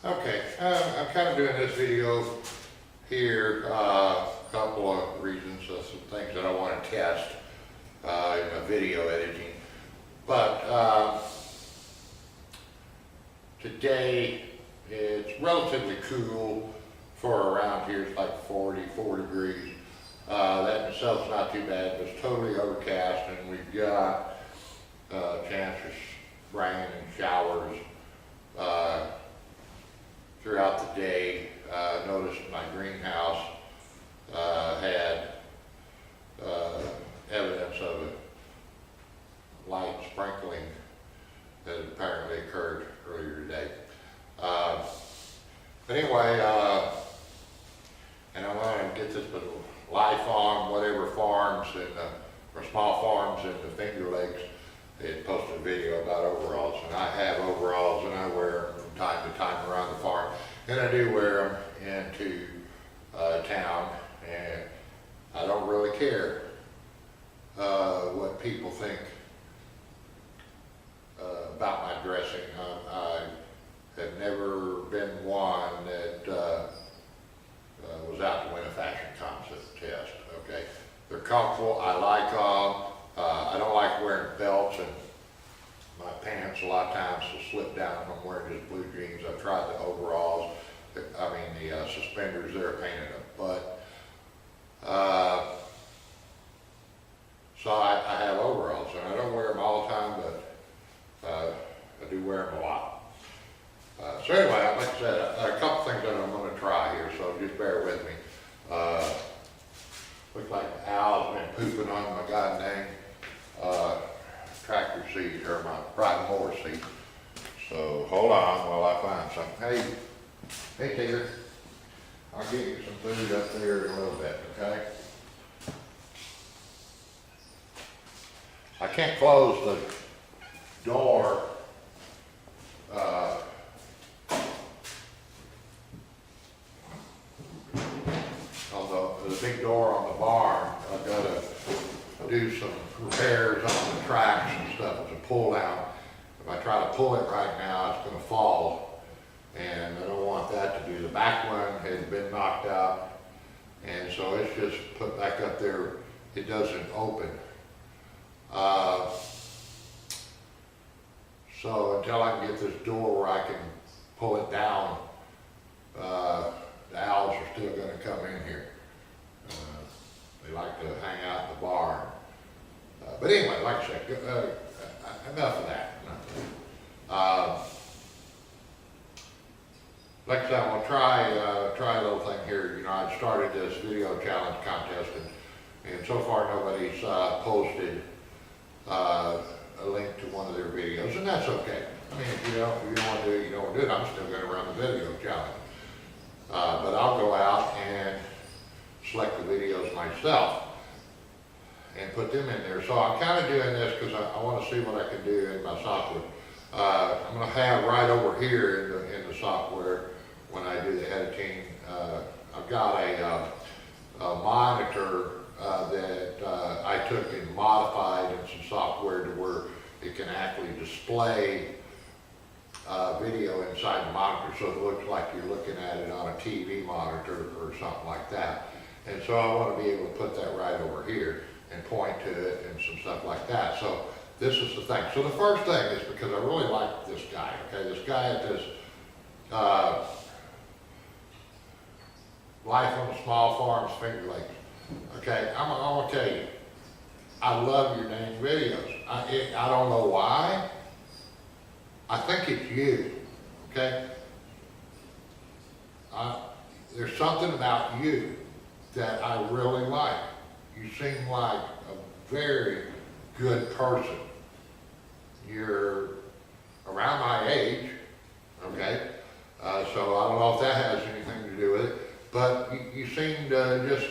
Okay, I'm kind of doing this video here, a couple of reasons, some things that I want to test in my video editing. But today it's relatively cool for around here. It's like 44 degrees. That in itself is not too bad, but it's totally overcast, and we've got chances of rain and showers throughout the day. Noticed my greenhouse had evidence of a light sprinkling that had apparently occurred earlier today. But anyway, and I want to get this, but live farm, whatever farms or small farms in the Finger Lakes, they had posted a video about overalls, and I have overalls and I wear them from time to time around the farm, and I do wear them into town, and I don't really care what people think about my dressing. I have never been one that was out to win a fashion contest, okay? They're comfortable, I like them. I don't like wearing belts, and my pants a lot of times will slip down if I'm wearing just blue jeans. I've tried the overalls, the suspenders, they're a pain in the butt. So I have overalls, and I don't wear them all the time, but I do wear them a lot. So anyway, like I said, a couple things that I'm going to try here, so just bear with me. Looks like the owl's been pooping on my goddamn tractor seat, or my riding mower seat. So hold on while I find something. Hey Tigger, I'll get you some food up there in a little bit, okay? I can't close the door on the big door on the barn. I've got to do some repairs on the tracks and stuff. It's a pull down. If I try to pull it right now, it's going to fall, and I don't want that to do. The back one has been knocked out, and so it's just put back up there. It doesn't open. So until I can get this door where I can pull it down, the owls are still going to come in here. They like to hang out in the barn. But anyway, like I said, enough of that. Like I said, I'm going to try a little thing here. You know, I started this video challenge contest, and so far nobody's posted a link to one of their videos, and that's okay. I mean, if you don't want to do it, you don't want to do it. I'm still going to run the video challenge. But I'll go out and select the videos myself and put them in there. So I'm kind of doing this because I want to see what I can do in my software. I'm going to have right over here in the software, when I do the editing, I've got a monitor that I took and modified in some software to where it can actually display video inside the monitor, so it looks like you're looking at it on a TV monitor or something like that. And so I want to be able to put that right over here and point to it and some stuff like that. So this is the thing. So the first thing is because I really like this guy, okay? This guy at this Life on the Small Farms, Finger Lakes. Okay, I'm gonna tell you, I love your dang videos. I don't know why. I think it's you, okay? There's something about you that I really like. You seem like a very good person. You're around my age, okay? So I don't know if that has anything to do with it, but you seem to just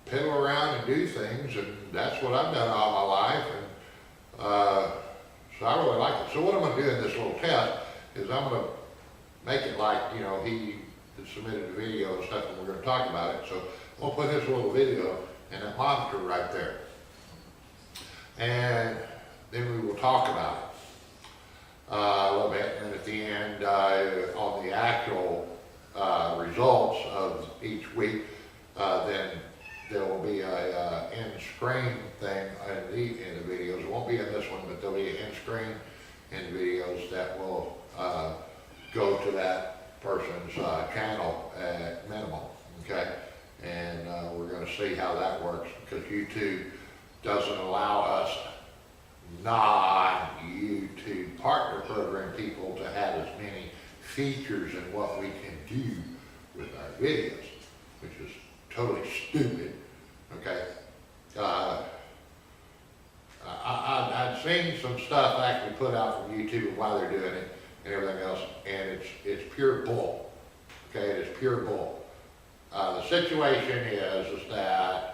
piddle around and do things, and that's what I've done all my life, and so I really like it. So what I'm going to do in this little test is I'm going to make it like, you know, he submitted a video and stuff, and we're going to talk about it. So we'll put his little video in that monitor right there, and then we will talk about it a little bit. And at the end, on actual results of each week, then there will be a end screen thing in the videos. It won't be in this one, but there'll be an end screen in videos that will go to that person's channel at minimum, okay? And we're going to see how that works, because YouTube doesn't allow us non-YouTube partner program people to have as many features in what we can do with our videos, which is totally stupid, okay? I've seen some stuff actually put out from YouTube and why they're doing it and everything else, and it's pure bull, okay? It is pure bull. The situation is that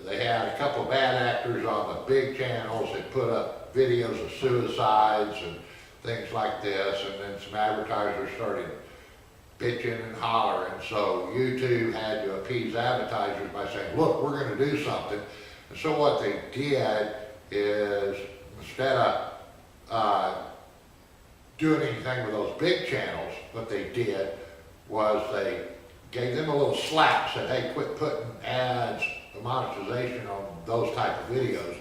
they had a couple of bad actors on the big channels that put up videos of suicides and things like this, and then some advertisers started bitching and hollering, so YouTube had to appease advertisers by saying, look, we're going to do something. And so what they did is, instead of doing anything with those big channels, what they did was they gave them a little slap, said, hey, quit putting ads, the monetization on those type of videos.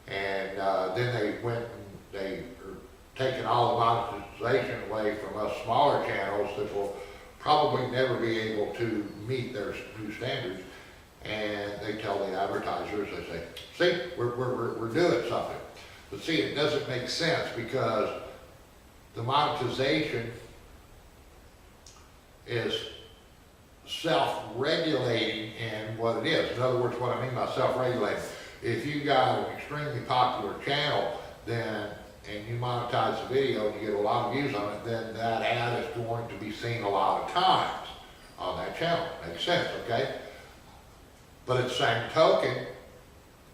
And then they went and they are taking all the monetization away from us smaller channels that will probably never be able to meet their new standards. And they tell the advertisers, they say, see, we're doing something. But see, it doesn't make sense, because the monetization is self-regulating in what it is. In other words, what I mean by self-regulating, if you've got an extremely popular channel, then, and you monetize the video and you get a lot of views on it, then that ad is going to be seen a lot of times on that channel. Makes sense, okay? But at the same token,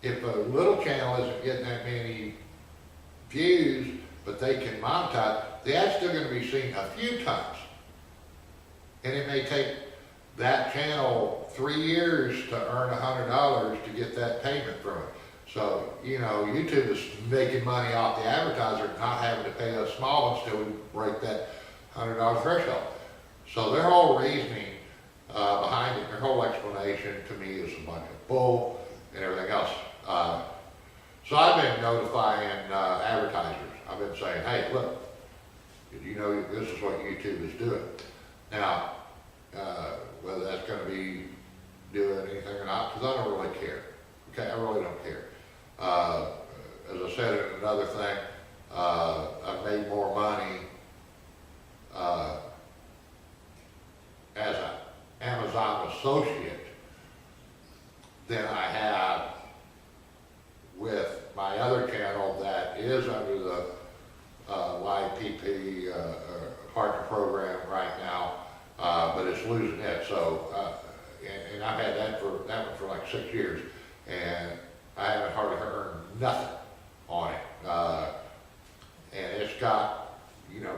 if a little channel isn't getting that many views, but they can monetize, the ad's still going to be seen a few times. And it may take that channel 3 years to earn $100 to get that payment from it. So, you know, YouTube is making money off the advertiser, not having to pay us small ones till we break that $100 threshold. So their whole reasoning behind it, their whole explanation to me is a bunch of bull and everything else. So I've been notifying advertisers. I've been saying, hey, look, did you know this is what YouTube is doing? Now, whether that's going to be doing anything or not, because I don't really care. Okay, I really don't care. As I said in another thing, I've made more money as an Amazon associate than I have with my other channel that is under the YPP partner program right now, but it's losing it. So, and I've had that one for like 6 years, and I haven't hardly earned nothing on it. And it's got, you know,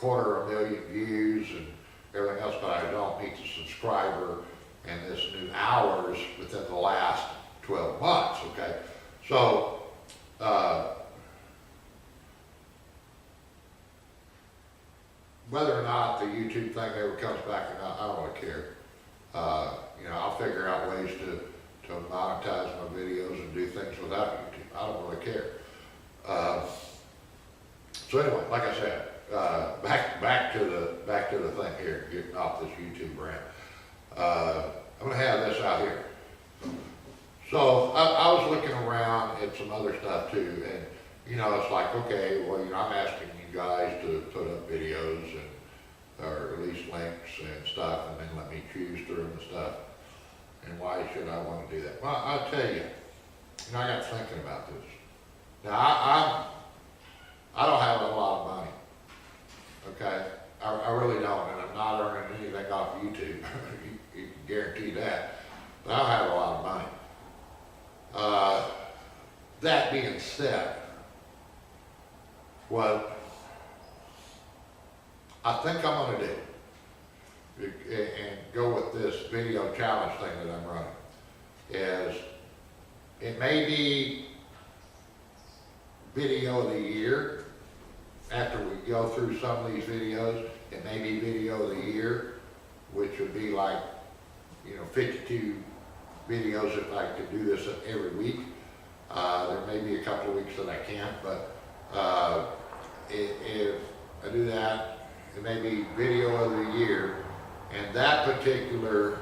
250,000 views and everything else, but I don't meet the subscriber and this new hours within the last 12 months, okay? So, whether or not the YouTube thing ever comes back or not, I don't really care. You know, I'll figure out ways to monetize my videos and do things without YouTube. I don't really care. So anyway, like I said, back to the thing here, getting off this YouTube rant. I'm gonna have this out here. So I was looking around at some other stuff too, and you know, it's like, okay, well, you know, I'm asking you guys to put up videos and or at least links and stuff, and then let me choose through them and stuff. And why should I want to do that? Well, I'll tell you. You know, I got thinking about this. Now, I don't have a lot of money. Okay, I really don't, and I'm not earning anything off YouTube. you can guarantee that. But I don't have a lot of money. That being said, what I think I'm going to do, and go with this video challenge thing that I'm running, is it may be video of the year after we go through some of these videos, it may be video of the year, which would be like, 52 videos if I could do this every week. There may be a couple of weeks that I can't, but if I do that, it may be video of the year, and that particular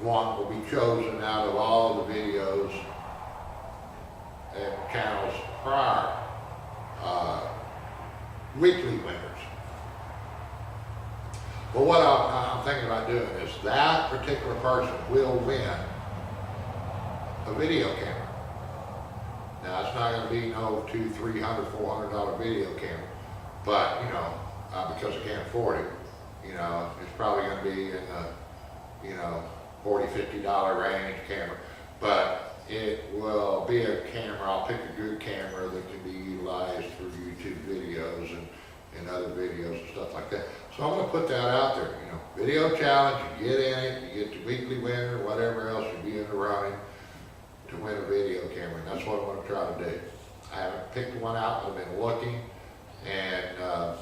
one will be chosen out of all the videos and channels prior weekly winners. But what I'm thinking about doing is that particular person will win a video camera. Now it's not going to be no $200, $300, $400 video camera, but because I can't afford it, it's probably going to be in the $40, $50 range camera, but it will be a camera. I'll pick a good camera that can be utilized for YouTube videos and other videos and stuff like that. So I'm going to put that out there, video challenge, you get in it, you get the weekly winner, whatever else you be in the running to win a video camera, and that's what I'm going to try to do. I haven't picked one out, but I've been looking and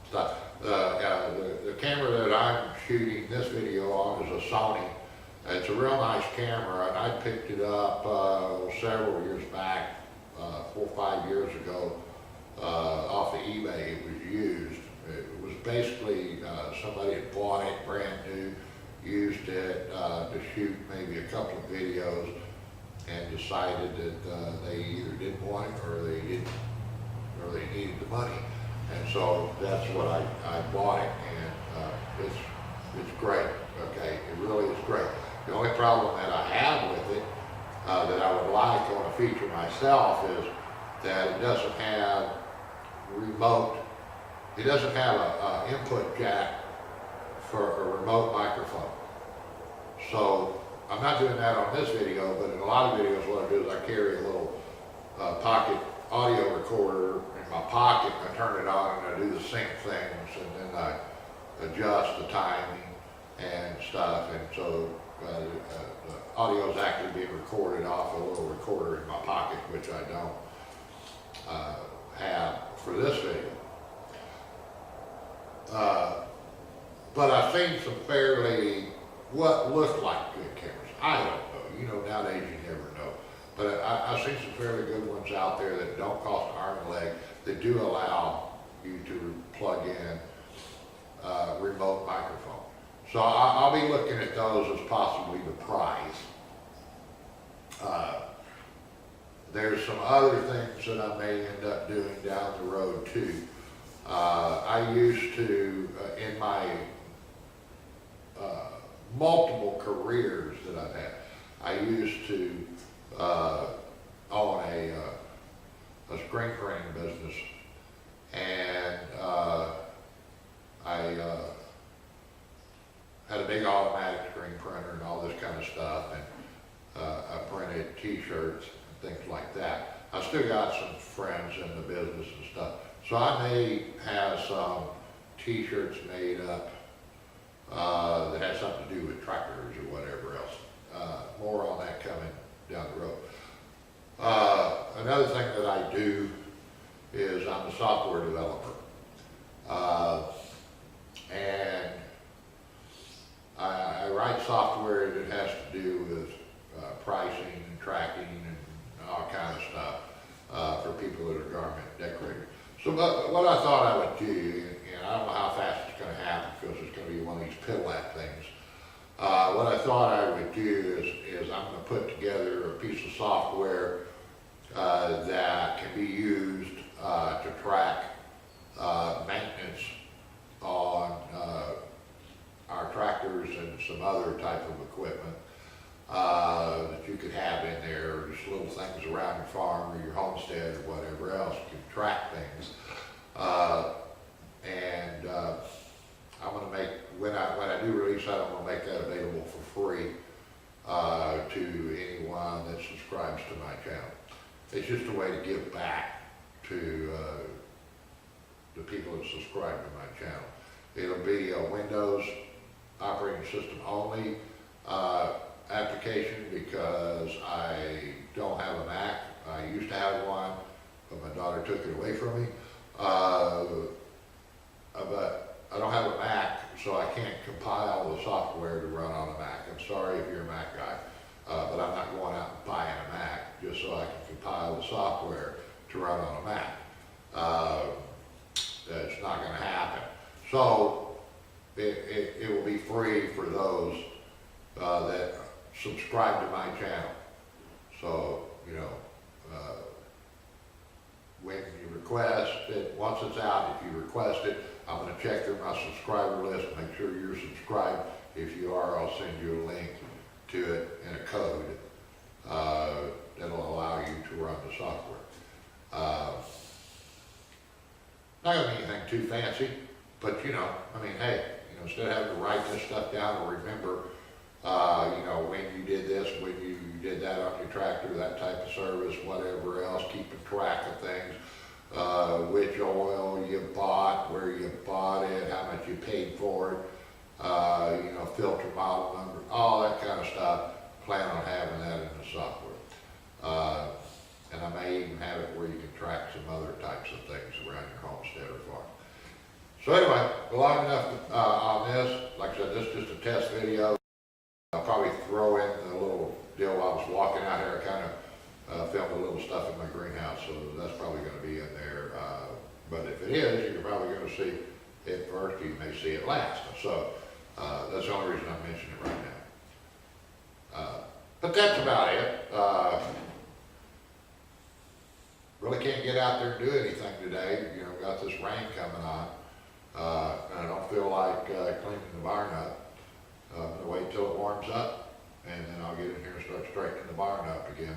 stuff. The camera that I'm shooting this video on is a Sony. It's a real nice camera, and I picked it up several years back, 4 or 5 years ago, off of eBay. It was used. It was basically somebody had bought it brand new, used it to shoot maybe a couple of videos, and decided that they either didn't want it or they needed the money. And so that's what I bought it, and it's great. Okay, it really is great. The only problem that I have with it that I would like on a feature myself is that it doesn't have remote. It doesn't have an input jack for a remote microphone. So I'm not doing that on this video, but in a lot of videos what I do is I carry a little pocket audio recorder in my pocket, and I turn it on and I do the sync things, and then I adjust the timing and stuff, and so the audio is actually being recorded off a little recorder in my pocket, which I don't have for this video. But I've seen some fairly, what look like good cameras. I don't know, nowadays you never know. But I've seen some fairly good ones out there that don't cost an arm and a leg, that do allow you to plug in remote microphone. So I'll be looking at those as possibly the prize. There's some other things that I may end up doing down the road too. I used to, in my multiple careers that I've had, I used to own a screen printing business, and I had a big automatic screen printer and all this kind of stuff, and I printed t-shirts and things like that. I still got some friends in the business and stuff, so I may have some t-shirts made up that has something to do with tractors or whatever else. More on that coming down the road. Another thing that I do is I'm a software developer. And I write software that has to do with pricing and tracking and all kinds of stuff for people that are garment decorators. So what I thought I would do, and I don't know how fast it's going to happen because it's going to be one of these pill-app things. What I thought I would do is I'm going to put together a piece of software that can be used to track maintenance on our tractors and some other type of equipment that you could have in there, or just little things around your farm or your homestead or whatever else. You can track things. I'm going to make, when I do release that, I'm going to make that available for free to anyone that subscribes to my channel. It's just a way to give back to the people that subscribe to my channel. It'll be a Windows operating system only application because I don't have a Mac. I used to have one, but my daughter took it away from me. but I don't have a Mac, so I can't compile the software to run on a Mac. I'm sorry if you're a Mac guy, but I'm not going out and buying a Mac just so I can compile the software to run on a Mac. That's not going to happen. So it will be free for those that subscribe to my channel. So, you know, when you request it, once it's out, if you request it, I'm going to check through my subscriber list, make sure you're subscribed. If you are, I'll send you a link to it and a code that'll allow you to run the software. Not going to be anything too fancy, but you know, I mean, hey, you know, instead of having to write this stuff down or remember, you know, when you did this, when you did that on your tractor, that type of service, whatever else, keeping track of things, which oil you bought, where you bought it, how much you paid for it, you know, filter model number, all that kind of stuff. Plan on having that in the software. And I may even have it where you can track some other types of things around your homestead or farm. So anyway, long enough on this. Like I said, this is just a test video. I'll probably throw in a little deal while I was walking out here. I kind of filmed a little stuff in my greenhouse, so that's probably going to be in there. But if it is, you're probably going to see it first. You may see it last. So that's the only reason I'm mentioning it right now. But that's about it. Really can't get out there and do anything today. You know, got this rain coming on. And I don't feel like cleaning the barn up. I'm going to wait till it warms up, and then I'll get in here and start straightening the barn up again.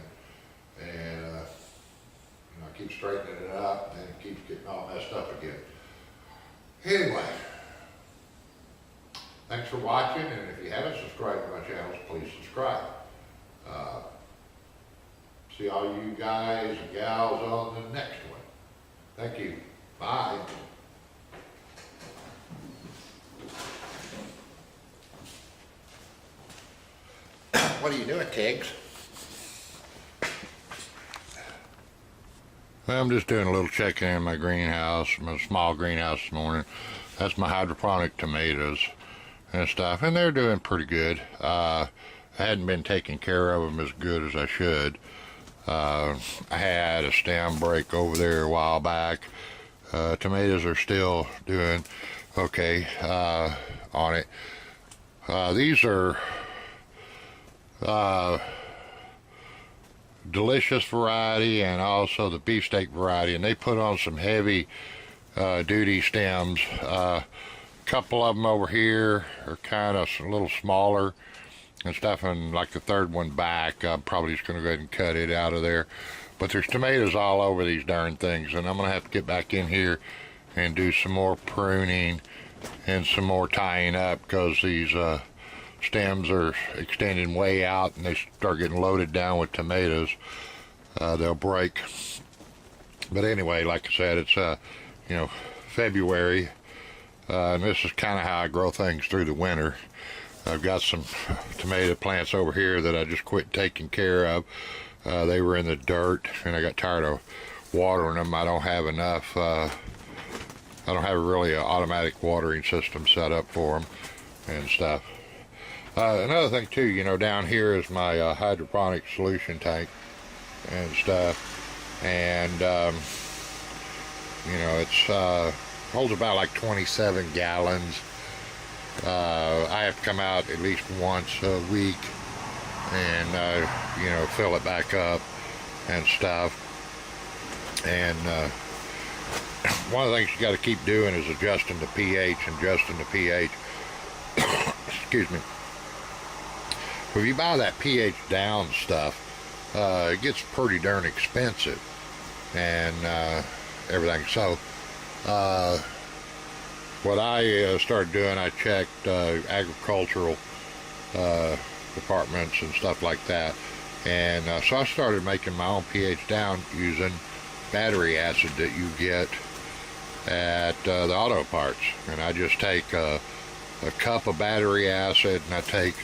And you know, I keep straightening it up, and then it keeps getting all messed up again. Anyway, thanks for watching, and if you haven't subscribed to my channels, please subscribe. See all you guys and gals on the next one. Thank you. Bye. What are you doing, Tiggs? Well, I'm just doing a little checking in my greenhouse, my small greenhouse this morning. That's my hydroponic tomatoes and stuff, and they're doing pretty good. I hadn't been taking care of them as good as I should. I had a stem break over there a while back. Tomatoes are still doing okay on it. These are delicious variety and also the beefsteak variety, and they put on some heavy duty stems. A couple of them over here are kind of a little smaller and stuff, and like the third one back, I'm probably just going to go ahead and cut it out of there. But there's tomatoes all over these darn things, and I'm going to have to get back in here and do some more pruning and some more tying up, because these stems are extending way out and they start getting loaded down with tomatoes. They'll break. But anyway, like I said, it's you know, February, and this is kind of how I grow things through the winter. I've got some tomato plants over here that I just quit taking care of. They were in the dirt, and I got tired of watering them. I don't have enough. I don't have really an automatic watering system set up for them and stuff. Another thing too, you know, down here is my hydroponic solution tank and stuff, and you know, it's holds about like 27 gallons. I have to come out at least once a week and you know, fill it back up and stuff. And one of the things you got to keep doing is adjusting the pH and adjusting the pH. Excuse me. If you buy that pH down stuff, it gets pretty darn expensive and everything. So what I started doing, I checked agricultural departments and stuff like that, and so I started making my own pH down using battery acid that you get at the auto parts. And I just take a cup of battery acid, and I take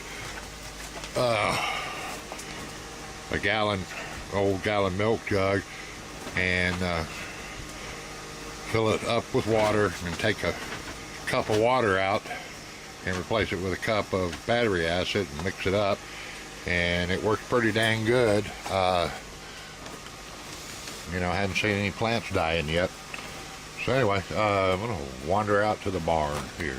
a old gallon milk jug, and fill it up with water and take a cup of water out and replace it with a cup of battery acid and mix it up, and it works pretty dang good. You know, I hadn't seen any plants dying yet. So anyway, I'm gonna wander out to the barn here.